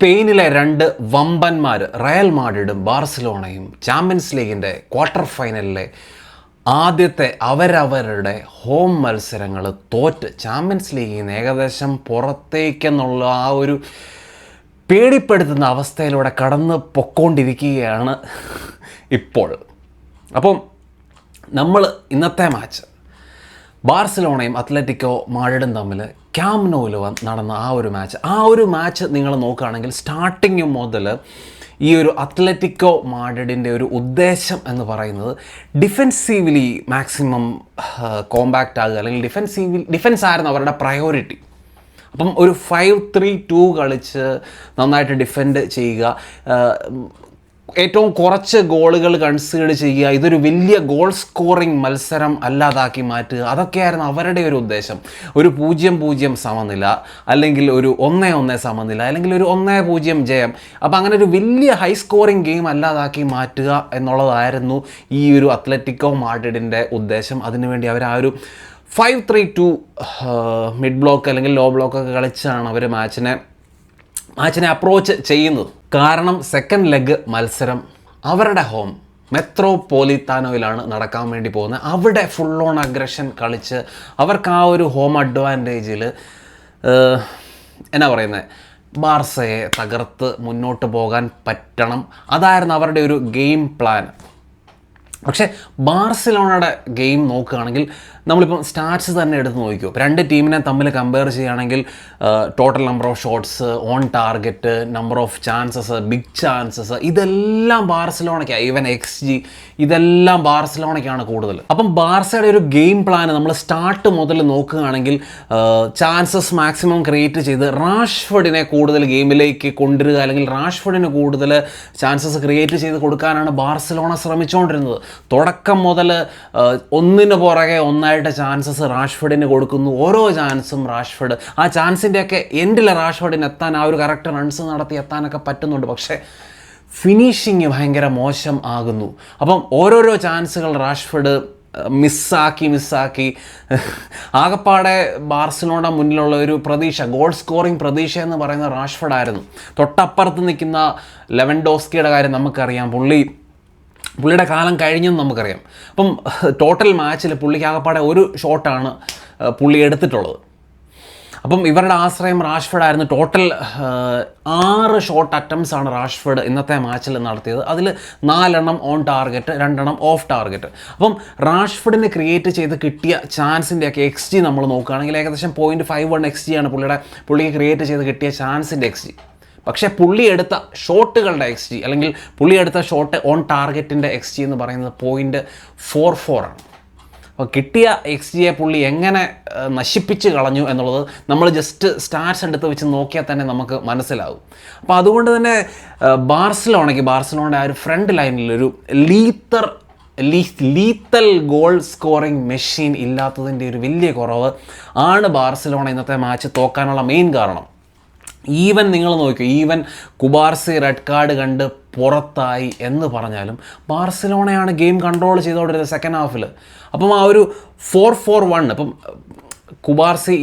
സ്പെയിനിലെ രണ്ട് വമ്പന്മാർ Real മാഡ്രിഡും ബാർസലോണയും champions ലീഗിൻ്റെ ക്വാർട്ടർ ഫൈനലിലെ ആദ്യത്തെ അവരവരുടെ ഹോം മത്സരങ്ങൾ തോറ്റ് ചാമ്പ്യൻസ് ലീഗിൽ നിന്ന് ഏകദേശം പുറത്തേക്കെന്നുള്ള ആ ഒരു പേടിപ്പെടുത്തുന്ന അവസ്ഥയിലൂടെ കടന്ന് പൊക്കോണ്ടിരിക്കുകയാണ് ഇപ്പോൾ. അപ്പം നമ്മൾ ഇന്നത്തെ മാച്ച് ബാർസലോണയും അത്ലറ്റിക്കോ മാഡ്രിഡും തമ്മിൽ ക്യാമ്പ് നൗവിൽ നടന്ന ആ ഒരു മാച്ച് നിങ്ങൾ നോക്കുകയാണെങ്കിൽ സ്റ്റാർട്ടിങ് മുതൽ ഈ ഒരു അത്ലറ്റിക്കോ മാഡ്രിഡിൻ്റെ ഒരു ഉദ്ദേശം എന്ന് പറയുന്നത് ഡിഫെൻസീവ്ലി മാക്സിമം കോമ്പാക്റ്റ് ആകുക, അല്ലെങ്കിൽ ഡിഫെൻസ് ആയിരുന്നു അവരുടെ പ്രയോറിറ്റി. അപ്പം ഒരു 5-3-2 കളിച്ച് നന്നായിട്ട് ഡിഫെൻഡ് ചെയ്യുക, ഏറ്റവും കുറച്ച് ഗോളുകൾ കൺസീഡ് ചെയ്യുക, ഇതൊരു വലിയ ഗോൾ സ്കോറിംഗ് മത്സരം അല്ലാതാക്കി മാറ്റുക, അതൊക്കെയായിരുന്നു അവരുടെ ഒരു ഉദ്ദേശം. ഒരു 0-0 സമനില, അല്ലെങ്കിൽ ഒരു 1-1 സമനില, അല്ലെങ്കിൽ ഒരു 1-0 ജയം. അപ്പോൾ അങ്ങനെ ഒരു വലിയ ഹൈ സ്കോറിംഗ് ഗെയിം അല്ലാതാക്കി മാറ്റുക എന്നുള്ളതായിരുന്നു ഈ ഒരു അത്ലറ്റിക്കോ മാഡ്രിഡിൻ്റെ ഉദ്ദേശം. അതിനുവേണ്ടി അവർ ആ ഒരു 5-3-2 മിഡ് ബ്ലോക്ക് അല്ലെങ്കിൽ ലോ ബ്ലോക്കൊക്കെ കളിച്ചാണ് അവർ മാച്ചിനെ അപ്രോച്ച് ചെയ്യുന്നത്. കാരണം സെക്കൻഡ് ലെഗ് മത്സരം അവരുടെ ഹോം മെത്രോപോലിത്താനോയിലാണ് നടക്കാൻ വേണ്ടി പോകുന്നത്. അവിടെ ഫുൾ ഓൺ അഗ്രഷൻ കളിച്ച് അവർക്ക് ആ ഒരു ഹോം അഡ്വാൻറ്റേജിൽ എന്നാ പറയുന്നത്, ബാർസയെ തകർത്ത് മുന്നോട്ട് പോകാൻ പറ്റണം. അതായിരുന്നു അവരുടെ ഒരു ഗെയിം പ്ലാൻ. പക്ഷേ ബാർസലോണയുടെ ഗെയിം നോക്കുകയാണെങ്കിൽ നമ്മളിപ്പം സ്റ്റാറ്റ്സ് തന്നെ എടുത്ത് നോക്കിയോ, രണ്ട് ടീമിനെ തമ്മിൽ കമ്പയർ ചെയ്യുകയാണെങ്കിൽ total number of shots, on target, number of chances, big chances, ഇതെല്ലാം ബാർസലോണയ്ക്കാണ്. ഈവൻ XG ഇതെല്ലാം ബാർസലോണയ്ക്കാണ് കൂടുതൽ. അപ്പം ബാർസയുടെ ഒരു ഗെയിം പ്ലാൻ നമ്മൾ സ്റ്റാർട്ട് മുതൽ നോക്കുകയാണെങ്കിൽ ചാൻസസ് മാക്സിമം ക്രിയേറ്റ് ചെയ്ത് റാഷ്ഫോർഡിനെ കൂടുതൽ ഗെയിമിലേക്ക് കൊണ്ടുവരിക, അല്ലെങ്കിൽ റാഷ്ഫോർഡിന് കൂടുതൽ ചാൻസസ് ക്രിയേറ്റ് ചെയ്ത് കൊടുക്കാനാണ് ബാർസലോണ ശ്രമിച്ചുകൊണ്ടിരുന്നത്. തുടക്കം മുതൽ ഒന്നിന് പുറകെ ഒന്നായിട്ട് ചാൻസസ് റാഷ്ഫോർഡിന് കൊടുക്കുന്നു. ഓരോ ചാൻസും റാഷ്ഫോർഡ്, ആ ചാൻസിൻ്റെയൊക്കെ എൻഡിൽ റാഷ്ഫോർഡിന് എത്താൻ, ആ ഒരു കറക്റ്റ് റൺസ് നടത്തി എത്താനൊക്കെ പറ്റുന്നുണ്ട്. പക്ഷേ ഫിനിഷിങ് ഭയങ്കര മോശം ആകുന്നു. അപ്പം ഓരോരോ ചാൻസുകൾ റാഷ്ഫോർഡ് മിസ്സാക്കി ആകപ്പാടെ ബാർസലോണ മുന്നിലുള്ള ഒരു പ്രതീക്ഷ, ഗോൾ സ്കോറിംഗ് പ്രതീക്ഷ എന്ന് പറയുന്ന റാഷ്ഫോർഡ് ആയിരുന്നു. തൊട്ടപ്പുറത്ത് നിൽക്കുന്ന ലെവൻഡോസ്കിയുടെ കാര്യം നമുക്കറിയാം, പുള്ളിയുടെ കാലം കഴിഞ്ഞെന്ന് നമുക്കറിയാം. അപ്പം ടോട്ടൽ മാച്ചിൽ പുള്ളിക്ക് ആകപ്പാടെ ഒരു ഷോട്ടാണ് പുള്ളി എടുത്തിട്ടുള്ളത്. അപ്പം ഇവരുടെ ആശ്രയം റാഷ്ഫോർഡ് ആയിരുന്നു. ടോട്ടൽ 6 ഷോട്ട് അറ്റംപ്റ്റ്സ് ആണ് റാഷ്ഫോർഡ് ഇന്നത്തെ മാച്ചിൽ നടത്തിയത്. അതിൽ 4 ഓൺ ടാർഗറ്റ്, 2 ഓഫ് ടാർഗറ്റ്. അപ്പം റാഷ്ഫോർഡിന് ക്രിയേറ്റ് ചെയ്ത് കിട്ടിയ ചാൻസിൻ്റെയൊക്കെ XG നമ്മൾ നോക്കുകയാണെങ്കിൽ ഏകദേശം 0.51 XG ആണ് പുള്ളിക്ക് ക്രിയേറ്റ് ചെയ്ത് കിട്ടിയ ചാൻസിൻ്റെ XG. പക്ഷേ പുള്ളി എടുത്ത ഷോട്ടുകളുടെ XG, അല്ലെങ്കിൽ പുള്ളി എടുത്ത ഷോട്ട് ഓൺ ടാർഗറ്റിൻ്റെ XG എന്ന് പറയുന്നത് 0.44 ആണ്. അപ്പോൾ കിട്ടിയ XGയെ പുള്ളി എങ്ങനെ നശിപ്പിച്ച് കളഞ്ഞു എന്നുള്ളത് നമ്മൾ ജസ്റ്റ് സ്റ്റാറ്റ്സ് എടുത്ത് വെച്ച് നോക്കിയാൽ തന്നെ നമുക്ക് മനസ്സിലാവും. അപ്പോൾ അതുകൊണ്ട് തന്നെ ബാർസലോണയുടെ ആ ഒരു ഫ്രണ്ട് ലൈനിൽ ഒരു ലീത്തൽ ഗോൾ സ്കോറിംഗ് മെഷീൻ ഇല്ലാത്തതിൻ്റെ ഒരു വലിയ കുറവ് ആണ് ബാർസലോണ ഇന്നത്തെ മാച്ച് തോക്കാനുള്ള മെയിൻ കാരണം. ഈവൻ നിങ്ങൾ നോക്കിയോ, ഈവൻ കുബാർസി റെഡ് കാർഡ് കണ്ട് പുറത്തായി എന്ന് പറഞ്ഞാലും ബാർസലോണയാണ് ഗെയിം കൺട്രോൾ ചെയ്തുകൊണ്ടിരുന്നത് സെക്കൻഡ് ഹാഫിൽ. അപ്പം ആ ഒരു 4-4-1, ഇപ്പം കുബാർസി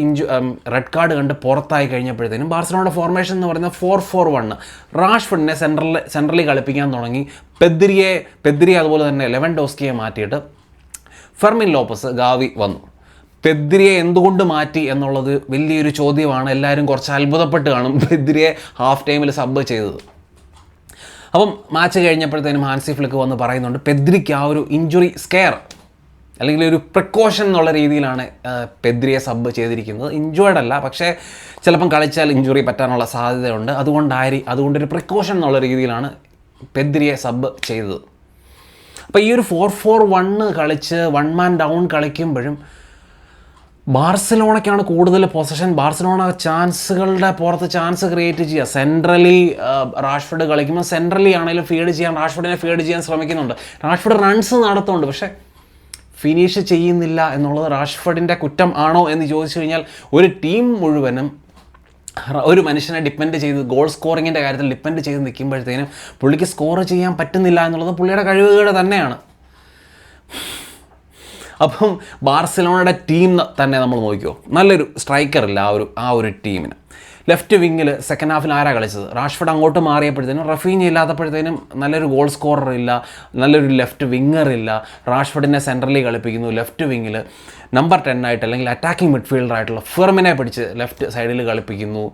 റെഡ് കാർഡ് കണ്ട് പുറത്തായി കഴിഞ്ഞപ്പോഴത്തേനും ബാർസലോണയുടെ ഫോർമേഷൻ എന്ന് പറയുന്നത് 4-4-1. റാഷ്ഫോർഡിനെ സെൻട്രലി കളിപ്പിക്കാൻ തുടങ്ങി. പെദ്രി അതുപോലെ തന്നെ ലെവൻഡോസ്കിയെ മാറ്റിയിട്ട് ഫെർമിൻ ലോപ്പസ്, ഗാവി വന്നു. പെദ്രിയെ എന്തുകൊണ്ട് മാറ്റി എന്നുള്ളത് വലിയൊരു ചോദ്യമാണ്. എല്ലാവരും കുറച്ച് അത്ഭുതപ്പെട്ട് കാണും പെദ്രിയെ ഹാഫ് ടൈമിൽ സബ് ചെയ്തത്. അപ്പം മാച്ച് കഴിഞ്ഞപ്പോഴത്തേനും ഹാൻസി ഫ്ലിക്ക് വന്ന് പറയുന്നുണ്ട് പെദ്രിക്ക് ആ ഒരു ഇഞ്ചുറി സ്കെയർ, അല്ലെങ്കിൽ ഒരു പ്രിക്കോഷൻ എന്നുള്ള രീതിയിലാണ് പെദ്രിയെ സബ് ചെയ്തിരിക്കുന്നത്. ഇഞ്ചുവേർഡ് അല്ല, പക്ഷേ ചിലപ്പം കളിച്ചാൽ ഇഞ്ചുറി പറ്റാനുള്ള സാധ്യതയുണ്ട്. അതുകൊണ്ടൊരു പ്രിക്കോഷൻ എന്നുള്ള രീതിയിലാണ് പെദ്രിയെ സബ് ചെയ്തത്. അപ്പോൾ ഈ ഒരു 4-4-1 കളിച്ച് 1 മാൻ ഡൗൺ കളിക്കുമ്പോഴും ബാർസലോണയ്ക്കാണ് കൂടുതൽ പൊസഷൻ. ബാർസലോണ ചാൻസുകളുടെ പുറത്ത് ചാൻസ് ക്രിയേറ്റ് ചെയ്യുക. സെൻട്രലി റാഷ്ഫോർഡ് കളിക്കുമ്പോൾ സെൻട്രലി ആണെങ്കിലും റാഷ്ഫോർഡിനെ ഫീഡ് ചെയ്യാൻ ശ്രമിക്കുന്നുണ്ട്. റാഷ്ഫോർഡ് റൺസ് നടത്തുന്നുണ്ട്, പക്ഷേ ഫിനിഷ് ചെയ്യുന്നില്ല എന്നുള്ളത് റാഷ്ഫോർഡിൻ്റെ കുറ്റം ആണോ എന്ന് ചോദിച്ചു കഴിഞ്ഞാൽ ഒരു ടീം മുഴുവനും ഒരു മനുഷ്യനെ ഡിപ്പെൻഡ് ചെയ്ത്, ഗോൾ സ്കോറിങ്ങിൻ്റെ കാര്യത്തിൽ ഡിപ്പെൻഡ് ചെയ്ത് നിൽക്കുമ്പോഴത്തേനും പുള്ളിക്ക് സ്കോർ ചെയ്യാൻ പറ്റുന്നില്ല എന്നുള്ളത് പുള്ളിയുടെ കഴിവുകേട് തന്നെയാണ്. അപ്പം ബാർസലോണയുടെ ടീം തന്നെ നമ്മൾ നോക്കിയോ, നല്ലൊരു സ്ട്രൈക്കറില്ല ആ ഒരു ടീമിന്. ലെഫ്റ്റ് വിങ്ങിൽ സെക്കൻഡ് ഹാഫിൽ ആരാ കളിച്ചത്? റാഷ്ഫോർഡ് അങ്ങോട്ട് മാറിയപ്പോഴത്തേനും റഫീഞ്ഞ ഇല്ലാത്തപ്പോഴത്തേനും നല്ലൊരു ഗോൾ സ്കോറർ ഇല്ല, നല്ലൊരു ലെഫ്റ്റ് വിങ്ങർ ഇല്ല. റാഷ്ഫോർഡിനെ സെൻട്രലി കളിപ്പിക്കുന്നു, ലെഫ്റ്റ് വിങ്ങിൽ നമ്പർ 10 ആയിട്ട് അല്ലെങ്കിൽ അറ്റാക്കിംഗ് മിഡ്ഫീൽഡർ ആയിട്ടുള്ള ഫെർമിനെ പിടിച്ച് ലെഫ്റ്റ് സൈഡിൽ കളിപ്പിക്കുന്നു.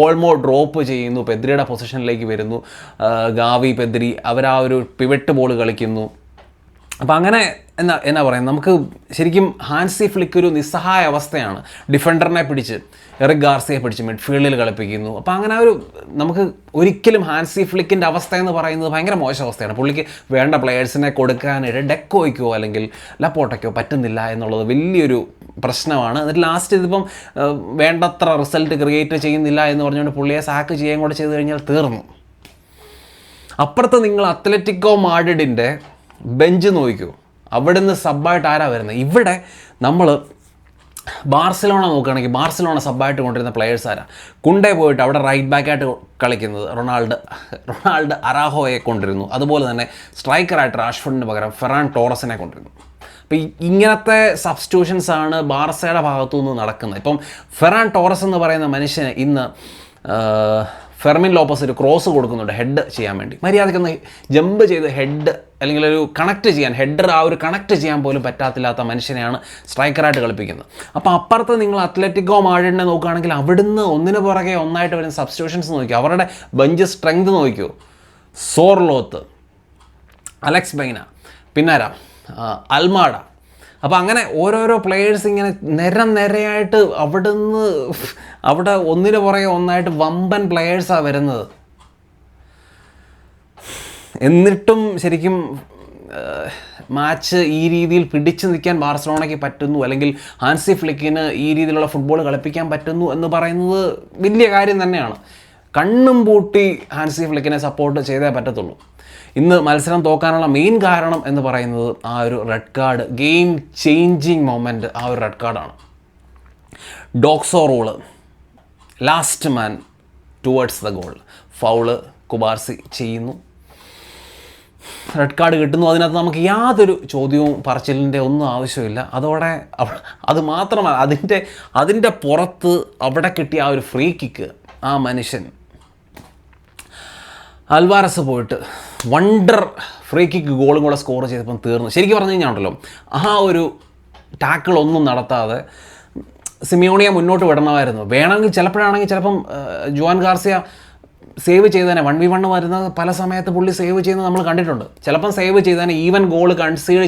ഓൾമോ ഡ്രോപ്പ് ചെയ്യുന്നു, പെദ്രിയുടെ പൊസിഷനിലേക്ക് വരുന്നു. ഗാവി, പെദ്രി അവരാ ഒരു പിവറ്റ് ബോൾ കളിക്കുന്നു. അപ്പോൾ അങ്ങനെ എന്നാ പറയുന്നത്, നമുക്ക് ശരിക്കും ഹാൻസി ഫ്ലിക്ക് ഒരു നിസ്സഹായ അവസ്ഥയാണ്. ഡിഫൻഡറിനെ പിടിച്ച് എറിക് ഗാർസിയെ പിടിച്ച് മിഡ്ഫീൽഡിൽ കളിപ്പിക്കുന്നു. അപ്പോൾ അങ്ങനെ ഒരു നമുക്ക് ഒരിക്കലും ഹാൻസി ഫ്ലിക്കിൻ്റെ അവസ്ഥ എന്ന് പറയുന്നത് ഭയങ്കര മോശം അവസ്ഥയാണ്. പുള്ളിക്ക് വേണ്ട പ്ലെയേഴ്സിനെ കൊടുക്കാനായിട്ട് ഡെക്കോയ്ക്കോ അല്ലെങ്കിൽ ലപ്പോട്ടയ്ക്കോ പറ്റുന്നില്ല എന്നുള്ളത് വലിയൊരു പ്രശ്നമാണ്. എന്നിട്ട് ലാസ്റ്റ് ഇതിപ്പം വേണ്ടത്ര റിസൾട്ട് ക്രിയേറ്റ് ചെയ്യുന്നില്ല എന്ന് പറഞ്ഞുകൊണ്ട് പുള്ളിയെ സാക്ക് ചെയ്യുകയും കൂടെ ചെയ്ത് കഴിഞ്ഞാൽ തീർന്നു. അപ്പുറത്ത് നിങ്ങൾ അത്ലറ്റിക്കോ മാഡ്രിഡിൻ്റെ ബെഞ്ച് നോക്കൂ, അവിടുന്ന് സബ്ബായിട്ട് ആരാ വരുന്നത്? ഇവിടെ നമ്മൾ ബാർസലോണ നോക്കുകയാണെങ്കിൽ ബാർസലോണ സബ്ബായിട്ട് കൊണ്ടിരുന്ന പ്ലെയേഴ്സ് ആരാ? കുണ്ടേ പോയിട്ട് അവിടെ റൈറ്റ് ബാക്കായിട്ട് കളിക്കുന്നത് റൊണാൾഡ് അറാഹോയെ കൊണ്ടിരുന്നു. അതുപോലെ തന്നെ സ്ട്രൈക്കറായിട്ട് റാഷ്ഫോർഡിന് പകരം ഫെറാൻ ടോറസിനെ കൊണ്ടിരുന്നു. അപ്പോൾ ഇങ്ങനത്തെ സബ്സ്റ്റിറ്റ്യൂഷൻസ് ആണ് ബാർസയുടെ ഭാഗത്തു നിന്ന് നടക്കുന്നത്. ഇപ്പം ഫെറാൻ ടോറസ് എന്ന് പറയുന്ന മനുഷ്യന് ഇന്ന് ഫെർമിൻ ലോപ്പസ് ഒരു ക്രോസ് കൊടുക്കുന്നുണ്ട് ഹെഡ് ചെയ്യാൻ വേണ്ടി. മര്യാദയ്ക്കൊന്ന് ജമ്പ് ചെയ്ത് ഹെഡ് അല്ലെങ്കിൽ ഒരു കണക്ട് ചെയ്യാൻ, ഹെഡർ ആ ഒരു കണക്ട് ചെയ്യാൻ പോലും പറ്റാത്തില്ലാത്ത മനുഷ്യനെയാണ് സ്ട്രൈക്കറായിട്ട് കളിപ്പിക്കുന്നത്. അപ്പോൾ അപ്പുറത്ത് നിങ്ങൾ അത്ലറ്റിക്കോ മാഡ്രിഡിനെ നോക്കുകയാണെങ്കിൽ അവിടുന്ന് ഒന്നിന് പുറകെ ഒന്നായിട്ട് വരുന്ന സബ്സ്റ്റിറ്റ്യൂഷൻസ് നോക്കിയോ, അവരുടെ ബെഞ്ച് സ്ട്രെങ്ത് നോക്കിയോ. സോർലോത്ത്, അലക്സ് ബൈന, പിന്നാരാ അൽമാഡ. അപ്പോൾ അങ്ങനെ ഓരോരോ പ്ലെയേഴ്സ് ഇങ്ങനെ നിരയായിട്ട് അവിടെ ഒന്നിന് പുറകെ ഒന്നായിട്ട് വമ്പൻ പ്ലെയേഴ്സാണ് വരുന്നത്. എന്നിട്ടും ശരിക്കും മാച്ച് ഈ രീതിയിൽ പിടിച്ചു നിൽക്കാൻ ബാർസലോണയ്ക്ക് പറ്റുന്നു, അല്ലെങ്കിൽ ഹാൻസി ഫ്ലിക്കിന് ഈ രീതിയിലുള്ള ഫുട്ബോൾ കളിപ്പിക്കാൻ പറ്റുന്നു എന്ന് പറയുന്നത് വലിയ കാര്യം തന്നെയാണ്. കണ്ണും പൂട്ടി ഹാൻസി ഫ്ലിക്കിനെ സപ്പോർട്ട് ചെയ്തേ പറ്റത്തുള്ളൂ. ഇന്ന് മത്സരം തോക്കാനുള്ള മെയിൻ കാരണം എന്ന് പറയുന്നത് ആ ഒരു red card, game changing moment, ആ ഒരു റെഡ് കാർഡാണ്. DOGSO rule, last man towards the goal, foul Cubarsí ചെയ്യുന്നു, റെഡ് കാർഡ് കിട്ടുന്നു. അതിനകത്ത് നമുക്ക് യാതൊരു ചോദ്യവും പറച്ചിലിൻ്റെ ഒന്നും ആവശ്യമില്ല. അതോടെ അത് മാത്രമല്ല, അതിൻ്റെ പുറത്ത് അവിടെ കിട്ടിയ ആ ഒരു ഫ്രീ കിക്ക്, ആ മനുഷ്യൻ അൽവാരസ് പോയിട്ട് വണ്ടർ ഫ്രീ കിക്ക് ഗോളും കൂടെ സ്കോർ ചെയ്തപ്പം തീർന്നു. ശരിക്കും പറഞ്ഞു കഴിഞ്ഞാൽ ഉണ്ടല്ലോ, ആ ഒരു ടാക്കിളൊന്നും നടത്താതെ സിമിയോണിയെ മുന്നോട്ട് വിടണമായിരുന്നു. വേണമെങ്കിൽ ചിലപ്പം ജുവാൻ ഗാർസിയ സേവ് ചെയ്തേനെ, 1v1 വരുന്നത് പല സമയത്ത് പുള്ളി സേവ് ചെയ്യുന്നത് നമ്മൾ കണ്ടിട്ടുണ്ട്. ചിലപ്പം സേവ് ചെയ്തേനെ, ഈവൻ ഗോൾ കൺസീഡ്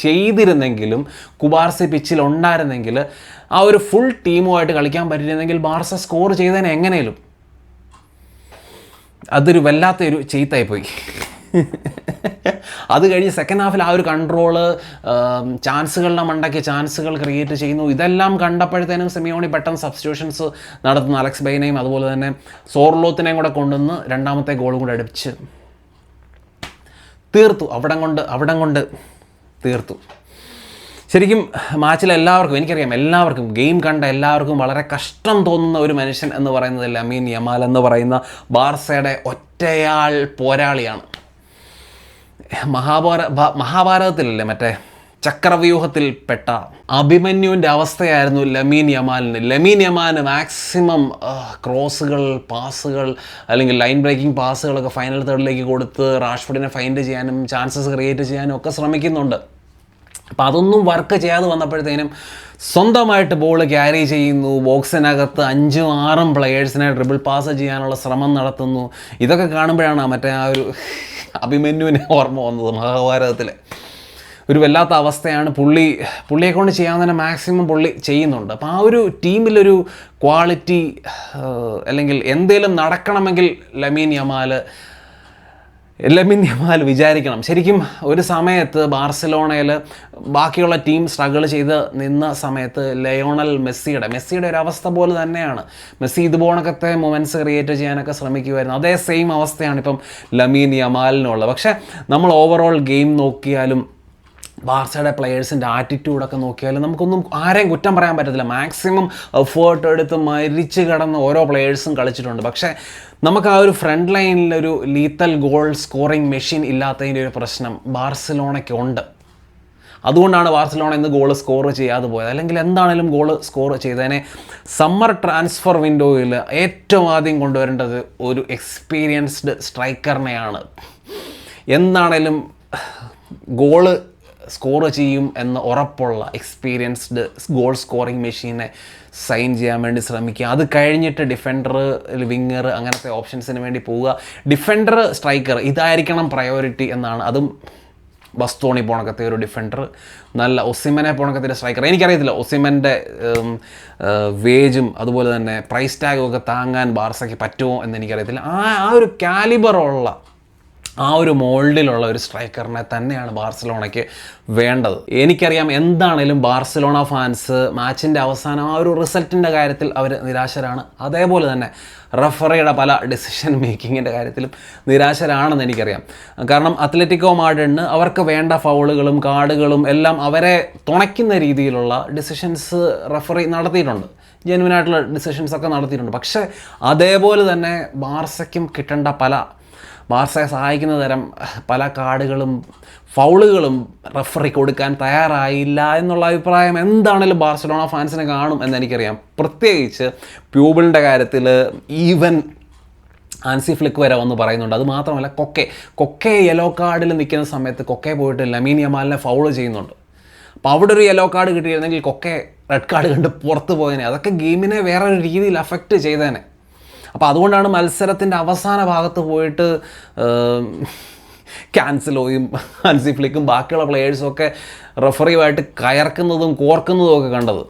ചെയ്തിരുന്നെങ്കിലും കുബാർസി പിച്ചിൽ ഉണ്ടായിരുന്നെങ്കിൽ ആ ഒരു ഫുൾ ടീമുമായിട്ട് കളിക്കാൻ പറ്റിയിരുന്നെങ്കിൽ ബാർസ സ്കോർ ചെയ്തേനെ എങ്ങനെയും. അതൊരു വല്ലാത്തൊരു ചെയ്ത്തായിപ്പോയി. അത് കഴിഞ്ഞ് സെക്കൻഡ് ഹാഫിൽ ആ ഒരു കൺട്രോള്, ചാൻസുകളുടെ മണ്ടയ്ക്ക് ചാൻസുകൾ ക്രിയേറ്റ് ചെയ്യുന്നു. ഇതെല്ലാം കണ്ടപ്പോഴത്തേനും സിമിയോണി പെട്ടെന്ന് സബ്സ്റ്റിറ്റ്യൂഷൻസ് നടത്തുന്നു. അലക്സ് ബൈനയും അതുപോലെ തന്നെ സോർലോത്തിനെയും കൂടെ കൊണ്ടുവന്ന് രണ്ടാമത്തെ ഗോളും കൂടെ അടിച്ച് തീർത്തു. അവിടം കൊണ്ട് തീർത്തു. ശരിക്കും മാച്ചിൽ എനിക്കറിയാം എല്ലാവർക്കും ഗെയിം കണ്ട എല്ലാവർക്കും വളരെ കഷ്ടം തോന്നുന്ന ഒരു മനുഷ്യൻ എന്ന് പറയുന്നത് ലമീൻ യമാൽ എന്ന് പറയുന്ന ബാർസയുടെ ഒറ്റയാൾ പോരാളിയാണ്. മഹാഭാരതത്തിലല്ലേ മറ്റേ ചക്രവ്യൂഹത്തിൽപ്പെട്ട അഭിമന്യുവിൻ്റെ അവസ്ഥയായിരുന്നു ലമീൻ യമാലിന്. ലമീൻ യമാൽ മാക്സിമം ക്രോസുകൾ, പാസുകൾ അല്ലെങ്കിൽ ലൈൻ ബ്രേക്കിംഗ് പാസുകളൊക്കെ ഫൈനൽ തേർഡിലേക്ക് കൊടുത്ത് റാഷ്ഫോർഡിനെ ഫൈൻഡ് ചെയ്യാനും ചാൻസസ് ക്രിയേറ്റ് ചെയ്യാനും ഒക്കെ ശ്രമിക്കുന്നുണ്ട്. അപ്പോൾ അതൊന്നും വർക്ക് ചെയ്യാതെ വന്നപ്പോഴത്തേനും സ്വന്തമായിട്ട് ബോൾ ക്യാരി ചെയ്യുന്നു, ബോക്സിനകത്ത് 5-6 പ്ലെയേഴ്സിനെ ഡ്രിബിൾ പാസ് ചെയ്യാനുള്ള ശ്രമം നടത്തുന്നു. ഇതൊക്കെ കാണുമ്പോഴാണ് മറ്റേ ആ ഒരു അഭിമന്യുവിനെ ഓർമ്മ വന്നത്. മഹാഭാരതത്തിലെ ഒരു വല്ലാത്ത അവസ്ഥയാണ്. പുള്ളിയെ കൊണ്ട് ചെയ്യാൻ തന്നെ മാക്സിമം പുള്ളി ചെയ്യുന്നുണ്ട്. അപ്പോൾ ആ ഒരു ടീമിലൊരു ക്വാളിറ്റി അല്ലെങ്കിൽ എന്തെങ്കിലും നടക്കണമെങ്കിൽ ലമീൻ യമാൽ വിചാരിക്കണം. ശരിക്കും ഒരു സമയത്ത് ബാർസലോണയിൽ ബാക്കിയുള്ള ടീം സ്ട്രഗിൾ ചെയ്ത് നിന്ന സമയത്ത് മെസ്സിയുടെ ഒരു അവസ്ഥ പോലെ തന്നെയാണ്. മെസ്സി ഇതുപോണക്കത്തെ മൊമെൻറ്റ്സ് ക്രിയേറ്റ് ചെയ്യാനൊക്കെ ശ്രമിക്കുമായിരുന്നു. അതേ സെയിം അവസ്ഥയാണ് ഇപ്പം ലമീൻ യമാലിനുള്ളത്. പക്ഷേ നമ്മൾ ഓവറോൾ ഗെയിം നോക്കിയാലും ബാർസയുടെ പ്ലെയേഴ്സിൻ്റെ ആറ്റിറ്റ്യൂഡൊക്കെ നോക്കിയാലും നമുക്കൊന്നും ആരെയും കുറ്റം പറയാൻ പറ്റത്തില്ല. മാക്സിമം എഫേർട്ട് എടുത്ത് മരിച്ച് കിടന്ന് ഓരോ പ്ലെയേഴ്സും കളിച്ചിട്ടുണ്ട്. പക്ഷേ നമുക്ക് ആ ഒരു ഫ്രണ്ട് ലൈനിലൊരു ലീത്തൽ ഗോൾ സ്കോറിങ് മെഷീൻ ഇല്ലാത്തതിൻ്റെ ഒരു പ്രശ്നം ബാർസലോണയ്ക്ക് ഉണ്ട്. അതുകൊണ്ടാണ് ബാർസലോണ ഇന്ന് ഗോൾ സ്കോർ ചെയ്യാതെ പോയത്. അല്ലെങ്കിൽ എന്താണെങ്കിലും ഗോൾ സ്കോർ ചെയ്തതിനെ. സമ്മർ ട്രാൻസ്ഫർ വിൻഡോയിൽ ഏറ്റവും ആദ്യം കൊണ്ടുവരേണ്ടത് ഒരു എക്സ്പീരിയൻസ്ഡ് സ്ട്രൈക്കറിനെയാണ്. എന്താണേലും ഗോള് സ്കോർ ചെയ്യും എന്ന് ഉറപ്പുള്ള എക്സ്പീരിയൻസ്ഡ് ഗോൾ സ്കോറിങ് മെഷീനെ സൈൻ ചെയ്യാൻ വേണ്ടി ശ്രമിക്കുക. അത് കഴിഞ്ഞിട്ട് ഡിഫൻഡർ, വിങ്ങർ അങ്ങനത്തെ ഓപ്ഷൻസിന് വേണ്ടി പോവുക. ഡിഫൻഡർ, സ്ട്രൈക്കർ ഇതായിരിക്കണം പ്രയോറിറ്റി എന്നാണ്. അതും ബസ്തോണി പോണക്കത്തെ ഒരു ഡിഫൻഡർ, നല്ല ഒസിമനെ പോണക്കത്തെ ഒരു സ്ട്രൈക്കർ. എനിക്കറിയത്തില്ല ഒസിമൻ്റെ വേജും അതുപോലെ തന്നെ പ്രൈസ് ടാഗും ഒക്കെ താങ്ങാൻ ബാർസയ്ക്ക് പറ്റുമോ എന്ന് എനിക്കറിയത്തില്ല. ആ ഒരു കാലിബറുള്ള, ആ ഒരു മോൾഡിലുള്ള ഒരു സ്ട്രൈക്കറിനെ തന്നെയാണ് ബാർസലോണയ്ക്ക് വേണ്ടത്. എനിക്കറിയാം എന്താണേലും ബാർസലോണ ഫാൻസ് മാച്ചിൻ്റെ അവസാനം ആ ഒരു റിസൾട്ടിൻ്റെ കാര്യത്തിൽ അവർ നിരാശരാണ്. അതേപോലെ തന്നെ റഫറിയുടെ പല ഡിസിഷൻ മേക്കിങ്ങിൻ്റെ കാര്യത്തിലും നിരാശരാണെന്ന് എനിക്കറിയാം. കാരണം അത്ലറ്റിക്കോ മാഡ്രിഡിന് അവർക്ക് വേണ്ട ഫൗളുകളും കാർഡുകളും എല്ലാം അവരെ തുണയ്ക്കുന്ന രീതിയിലുള്ള ഡിസിഷൻസ് റഫറി നടത്തിയിട്ടുണ്ട്. ജെന്യുവനായിട്ടുള്ള ഡിസിഷൻസൊക്കെ നടത്തിയിട്ടുണ്ട്. പക്ഷേ അതേപോലെ തന്നെ ബാർസയ്ക്കും കിട്ടേണ്ട ബാർസയെ സഹായിക്കുന്ന തരം പല കാർഡുകളും ഫൗളുകളും റഫറി കൊടുക്കാൻ തയ്യാറായില്ല എന്നുള്ള അഭിപ്രായം എന്താണെങ്കിലും ബാർസലോണ ഫാൻസിനെ കാണും എന്നെനിക്കറിയാം. പ്രത്യേകിച്ച് പ്യൂബിളിൻ്റെ കാര്യത്തിൽ ഈവൻ ആൻസി ഫ്ലിക്ക് വരെ വന്ന് പറയുന്നുണ്ട്. അത് മാത്രമല്ല കൊക്കെ യെല്ലോ കാർഡിൽ നിൽക്കുന്ന സമയത്ത് കൊക്കെ പോയിട്ട് ലമീൻ യമാലിനെ ഫൗൾ ചെയ്യുന്നുണ്ട്. അപ്പോൾ അവിടെ ഒരു യെല്ലോ കാർഡ് കിട്ടിയിരുന്നെങ്കിൽ കൊക്കെ റെഡ് കാർഡ് കണ്ട് പുറത്ത് പോയതിനെ. അതൊക്കെ ഗെയിമിനെ വേറെ ഒരു രീതിയിൽ അഫക്റ്റ് ചെയ്തേനെ. അപ്പോൾ അതുകൊണ്ടാണ് മത്സരത്തിൻ്റെ അവസാന ഭാഗത്ത് പോയിട്ട് ക്യാൻസലോയും ഹാൻസി ഫ്ലിക്കും ബാക്കിയുള്ള പ്ലെയേഴ്സും ഒക്കെ റഫറിയുമായിട്ട് കയർക്കുന്നതും കോർക്കുന്നതും ഒക്കെ കണ്ടത്.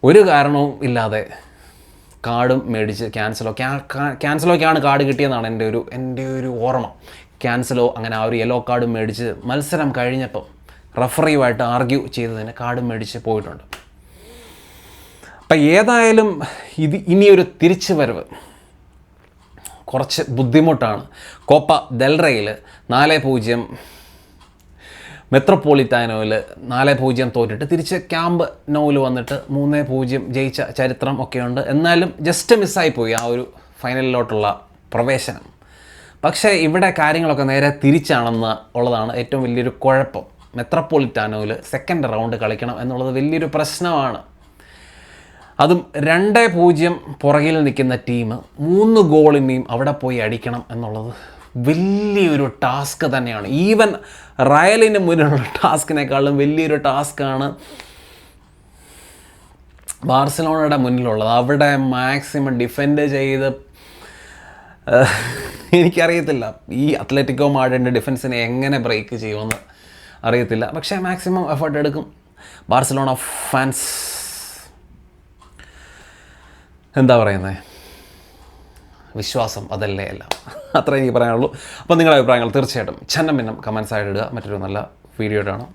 ഒരു കാരണവും ഇല്ലാതെ കാർഡും മേടിച്ച് ക്യാൻസലോയ്ക്കാണ് കാർഡ് കിട്ടിയെന്നാണ് എൻ്റെ ഒരു ഓർമ്മ. ക്യാൻസലോ അങ്ങനെ ആ ഒരു യെല്ലോ കാർഡും മേടിച്ച് മത്സരം കഴിഞ്ഞപ്പം റഫറിയുമായിട്ട് ആർഗ്യൂ ചെയ്തതിന് കാർഡും മേടിച്ച് പോയിട്ടുണ്ട്. അപ്പം ഏതായാലും ഇനിയൊരു തിരിച്ചു വരവ് കുറച്ച് ബുദ്ധിമുട്ടാണ്. കോപ്പ ദെൽറേയിൽ 4-0 മെട്രോപോളിറ്റാനോയിൽ 4-0 തോറ്റിട്ട് തിരിച്ച് ക്യാമ്പ് നോവിൽ വന്നിട്ട് 3-0 ജയിച്ച ചരിത്രം ഒക്കെയുണ്ട്. എന്നാലും ജസ്റ്റ് മിസ്സായിപ്പോയി ആ ഒരു ഫൈനലിലോട്ടുള്ള പ്രവേശനം. പക്ഷേ ഇവിടെ കാര്യങ്ങളൊക്കെ നേരെ തിരിച്ചാണെന്ന് ഉള്ളതാണ് ഏറ്റവും വലിയൊരു കുഴപ്പം. മെട്രോപോളിറ്റാനോയിൽ സെക്കൻഡ് റൗണ്ട് കളിക്കണം എന്നുള്ളത് വലിയൊരു പ്രശ്നമാണ്. അതും 2-0 പുറകിൽ നിൽക്കുന്ന ടീം 3 ഗോളിനെയും അവിടെ പോയി അടിക്കണം എന്നുള്ളത് വലിയൊരു ടാസ്ക് തന്നെയാണ്. ഈവൻ റയലിന് മുന്നിലുള്ള ടാസ്കിനേക്കാളും വലിയൊരു ടാസ്ക്കാണ് ബാർസലോണയുടെ മുന്നിലുള്ളത്. അവിടെ മാക്സിമം ഡിഫെൻഡ് ചെയ്ത് എനിക്കറിയത്തില്ല ഈ അത്ലറ്റിക്കോ മാഡ്രിഡിൻ്റെ ഡിഫൻസിനെ എങ്ങനെ ബ്രേക്ക് ചെയ്യുമെന്ന് അറിയത്തില്ല. പക്ഷേ മാക്സിമം എഫേർട്ട് എടുക്കും ബാർസലോണ ഫാൻസ്. എന്താ പറയുന്നത്, വിശ്വാസം അതല്ലേ എല്ലാം. അത്ര എനിക്ക് പറയാനുള്ളൂ. അപ്പോൾ നിങ്ങളുടെ അഭിപ്രായങ്ങൾ തീർച്ചയായിട്ടും ഛന്നം ഭിന്നം കമൻസ് ആയിട്ട് ഇടുക. മറ്റൊരു നല്ല വീഡിയോ കാണാം.